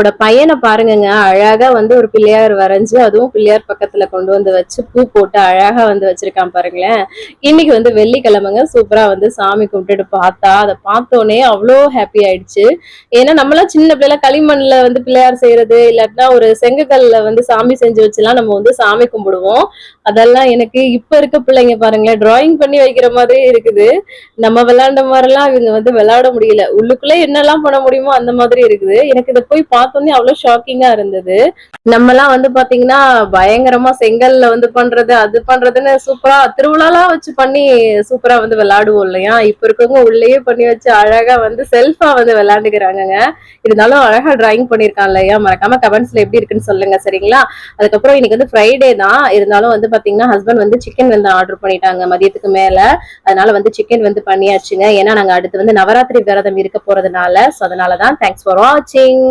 என்னோட பையனை பாருங்கங்க, அழகா வந்து ஒரு பிள்ளையார் வரைஞ்சு, அதுவும் பிள்ளையார் பக்கத்துல கொண்டு வந்து வச்சு, பூ போட்டு அழகா வந்து வச்சிருக்கான் பாருங்களேன். இன்னைக்கு வந்து வெள்ளிக்கிழமைங்க. சூப்பரா வந்து சாமி கும்பிட்டுட்டு பார்த்தா, அத பார்த்தோனே அவ்ளோ ஹாப்பி ஆயிடுச்சு. ஏன்னா நம்மலாம் சின்ன பிள்ளைல களிமண்ல வந்து பிள்ளையார் செய்றது, இல்லாட்டினா ஒரு செங்கக்கல்ல வந்து சாமி செஞ்சு வச்சுலாம் நம்ம வந்து சாமி கும்பிடுவோம். அதெல்லாம் எனக்கு இப்ப இருக்க பிள்ளைங்க பாருங்களேன், டிராயிங் பண்ணி வைக்கிற மாதிரியே இருக்குது. நம்ம விளையாண்ட மாதிரிலாம் இவங்க வந்து விளையாட முடியல. உள்ளுக்குள்ளே என்னெல்லாம் பண்ண முடியுமோ அந்த மாதிரி இருக்குது. எனக்கு இத போய் பார்த்தோனே அவ்ளோ ஷாக்கிங்கா இருந்தது. நம்மலாம் வந்து பாத்தீங்கன்னா, பயங்கரமா செங்கல்ல வந்து பண்றது, அது பண்றதுன்னு சூப்பரா திருவிழாலாம் வச்சு பண்ணி சூப்பரா வந்து விளையாடுவோம் இல்லையா? இப்ப இருக்கவங்க உள்ளயே பண்ணி வச்சு அழகா வந்து செல்ஃபா வந்து விளையாண்டுக்கிறாங்கங்க. இருந்தாலும் அழகா டிராயிங் பண்ணியிருக்கான் இல்லையா? மறக்காம கமெண்ட்ஸ்ல எப்படி இருக்குன்னு சொல்லுங்க சரிங்களா? அதுக்கப்புறம் இன்னைக்கு வந்து ஃப்ரைடே தான். இருந்தாலும் வந்து பாத்தீங்கன்னா, ஹஸ்பண்ட் வந்து சிக்கன் வந்து ஆர்டர் பண்ணிட்டாங்க மதியத்துக்கு மேல. அதனால வந்து சிக்கன் வந்து பண்ணியாச்சுங்க. ஏன்னா நாங்க அடுத்து வந்து நவராத்திரி விரதம் இருக்க போறதுனால. சோ அதனால தான். தேங்க்ஸ் ஃபார் வாட்சிங்.